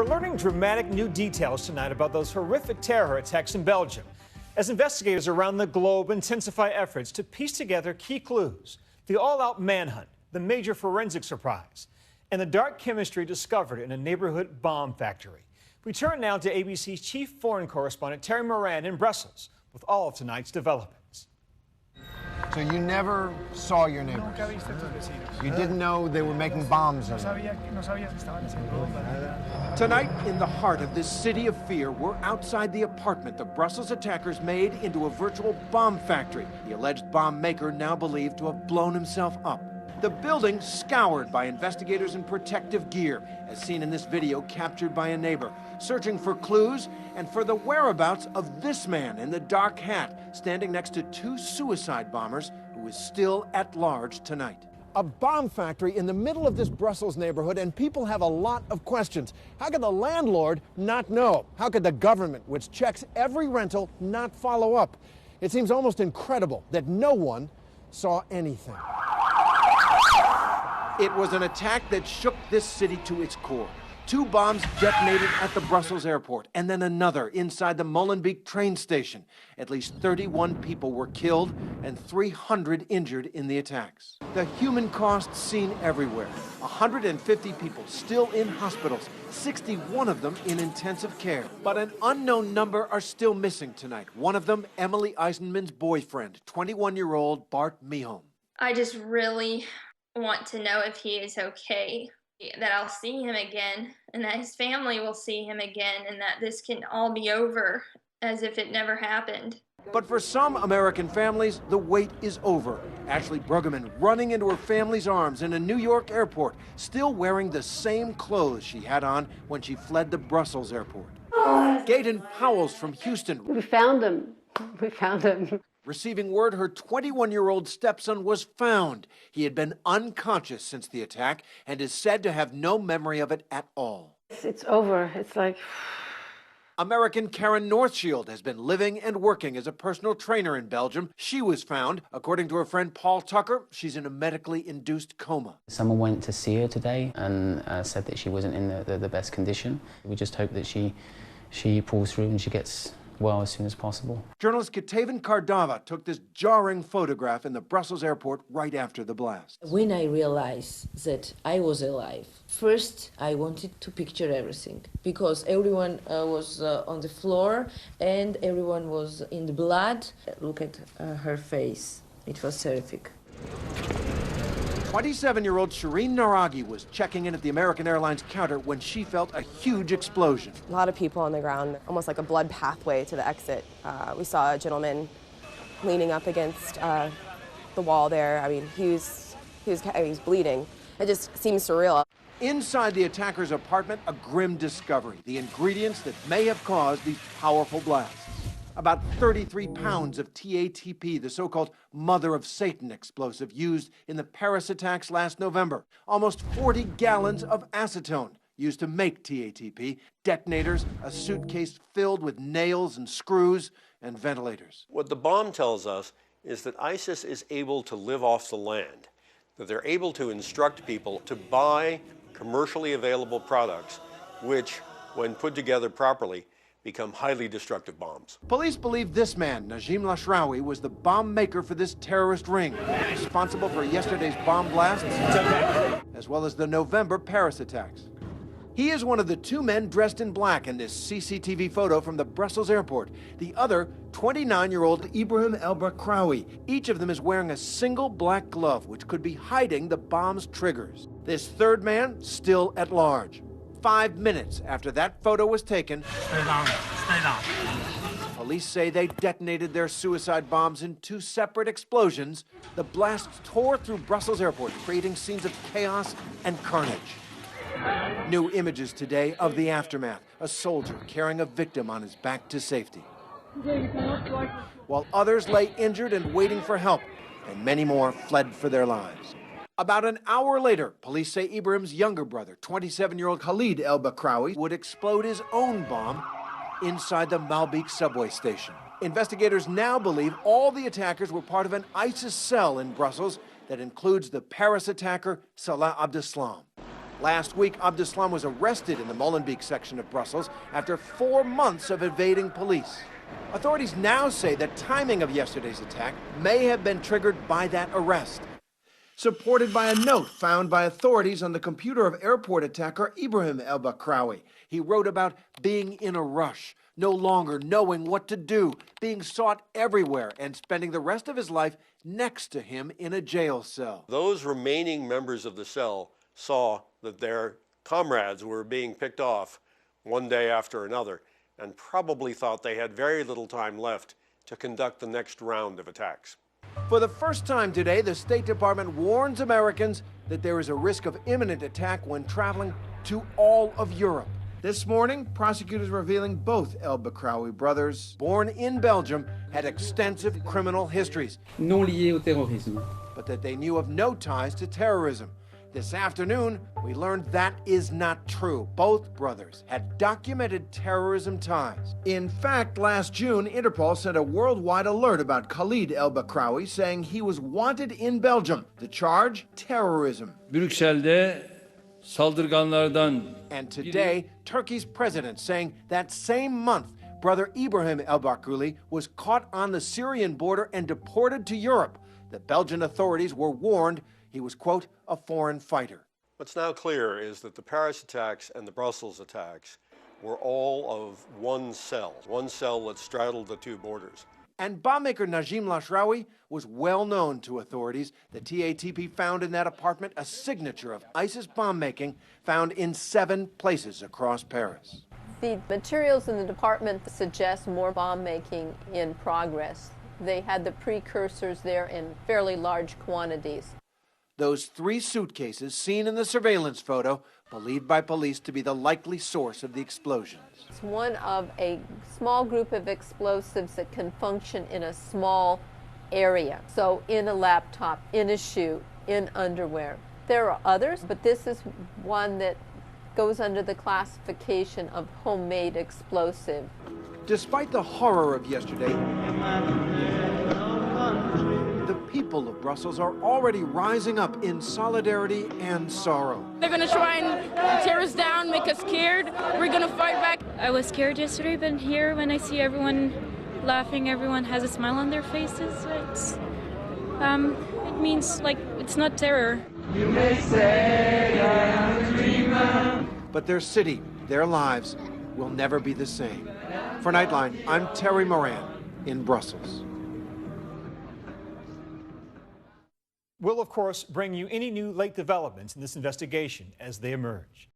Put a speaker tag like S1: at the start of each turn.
S1: We're learning dramatic new details tonight about those horrific terror attacks in Belgium, as investigators around the globe intensify efforts to piece together key clues, the all-out manhunt, the major forensic surprise, and the dark chemistry discovered in a neighborhood bomb factory. We turn now to ABC's chief foreign correspondent, Terry Moran, in Brussels, with all of tonight's developments.
S2: So you never saw your neighbors? You didn't know they were making bombs?
S3: Tonight, in the heart of this city of fear, we're outside the apartment the Brussels attackers made into a virtual bomb factory. The alleged bomb maker now believed to have blown himself up. The building scoured by investigators in protective gear, as seen in this video captured by a neighbor, searching for clues and for the whereabouts of this man in the dark hat, standing next to two suicide bombers who is still at large tonight.
S2: A bomb factory in the middle of this Brussels neighborhood, and people have a lot of questions. How could the landlord not know? How could the government, which checks every rental, not follow up? It seems almost incredible that no one saw anything.
S3: It was an attack that shook this city to its core. Two bombs detonated at the Brussels airport, and then another inside the Maalbeek train station. At least 31 people were killed and 300 injured in the attacks. The human cost seen everywhere. 150 people still in hospitals, 61 of them in intensive care. But an unknown number are still missing tonight. One of them, Emily Eisenman's boyfriend, 21-year-old Bart Mihom.
S4: I just really want to know if he is okay, that I'll see him again, and that his family will see him again, and that this can all be over as if it never happened.
S3: But for some American families, the wait is over. Ashley Bruggeman running into her family's arms in a New York airport, still wearing the same clothes she had on when she fled the Brussels airport. Gaten Powells from Houston.
S5: We found him. We found him.
S3: Receiving word her 21-year-old stepson was found. He had been unconscious since the attack and is said to have no memory of it at all.
S5: It's over. It's like...
S3: American Karen Northshield has been living and working as a personal trainer in Belgium. She was found. According to her friend Paul Tucker, she's in a medically induced coma.
S6: Someone went to see her today and said that she wasn't in the best condition. We just hope that she pulls through and she gets well as soon as possible.
S3: Journalist Katavan Kardava took this jarring photograph in the Brussels airport right after the blast.
S7: When I realized that I was alive, first I wanted to picture everything, because everyone was on the floor and everyone was in the blood. Look at her face. It was terrific.
S3: 27-year-old Shireen Naragi was checking in at the American Airlines counter when she felt a huge explosion.
S8: A lot of people on the ground, almost like a blood pathway to the exit. We saw a gentleman leaning up against the wall there. I mean, he was bleeding. It just seems surreal.
S3: Inside the attacker's apartment, a grim discovery, the ingredients that may have caused these powerful blasts. About 33 pounds of TATP, the so-called mother of Satan explosive used in the Paris attacks last November. Almost 40 gallons of acetone used to make TATP, detonators, a suitcase filled with nails and screws, and ventilators.
S9: What the bomb tells us is that ISIS is able to live off the land, that they're able to instruct people to buy commercially available products, which, when put together properly, become highly destructive bombs.
S3: Police believe this man, Najim Lashrawi, was the bomb maker for this terrorist ring, responsible for yesterday's bomb blasts, as well as the November Paris attacks. He is one of the two men dressed in black in this CCTV photo from the Brussels airport. The other, 29-year-old Ibrahim El-Bakraoui. Each of them is wearing a single black glove, which could be hiding the bomb's triggers. This third man, still at large. 5 minutes after that photo was taken,
S10: stay down.
S3: Police say they detonated their suicide bombs in two separate explosions. The blasts tore through Brussels airport, creating scenes of chaos and carnage. New images today of the aftermath, a soldier carrying a victim on his back to safety. While others lay injured and waiting for help, and many more fled for their lives. About an hour later, police say Ibrahim's younger brother, 27-year-old Khalid El-Bakraoui, would explode his own bomb inside the Maalbeek subway station. Investigators now believe all the attackers were part of an ISIS cell in Brussels that includes the Paris attacker Salah Abdeslam. Last week, Abdeslam was arrested in the Maalbeek section of Brussels after 4 months of evading police. Authorities now say the timing of yesterday's attack may have been triggered by that arrest, supported by a note found by authorities on the computer of airport attacker Ibrahim el-Bakraoui. He wrote about being in a rush, no longer knowing what to do, being sought everywhere, and spending the rest of his life next to him in a jail cell.
S9: Those remaining members of the cell saw that their comrades were being picked off one day after another and probably thought they had very little time left to conduct the next round of attacks.
S3: For the first time today, the State Department warns Americans that there is a risk of imminent attack when traveling to all of Europe. This morning, prosecutors revealing both el-Bakraoui brothers, born in Belgium, had extensive criminal histories,
S10: non liés au terrorisme.
S3: but that they knew of no ties to terrorism. This afternoon, we learned that is not true. Both brothers had documented terrorism ties. In fact, last June, Interpol sent a worldwide alert about Khalid el-Bakraoui, saying he was wanted in Belgium. The charge, terrorism.
S10: Brüksel'de saldırganlardan.
S3: And today, Turkey's president saying that same month, brother Ibrahim el-Bakraoui was caught on the Syrian border and deported to Europe. The Belgian authorities were warned he was, quote, a foreign fighter.
S9: What's now clear is that the Paris attacks and the Brussels attacks were all of one cell that straddled the two borders.
S3: And bombmaker Najim Lashrawi was well known to authorities. The TATP found in that apartment a signature of ISIS bomb making found in 7 places across Paris.
S11: The materials in the department suggest more bomb making in progress. They had the precursors there in fairly large quantities.
S3: Those 3 suitcases seen in the surveillance photo, believed by police to be the likely source of the explosions.
S11: It's one of a small group of explosives that can function in a small area. So in a laptop, in a shoe, in underwear. There are others, but this is one that goes under the classification of homemade explosive.
S3: Despite the horror of yesterday, the people of Brussels are already rising up in solidarity and sorrow.
S12: They're going to try and tear us down, make us scared. We're going to fight back.
S13: I was scared yesterday, but here when I see everyone laughing, everyone has a smile on their faces, it means like it's not terror.
S3: You may say I am a dreamer. But their city, their lives, will never be the same. For Nightline, I'm Terry Moran in Brussels.
S1: We'll, of course, bring you any new late developments in this investigation as they emerge.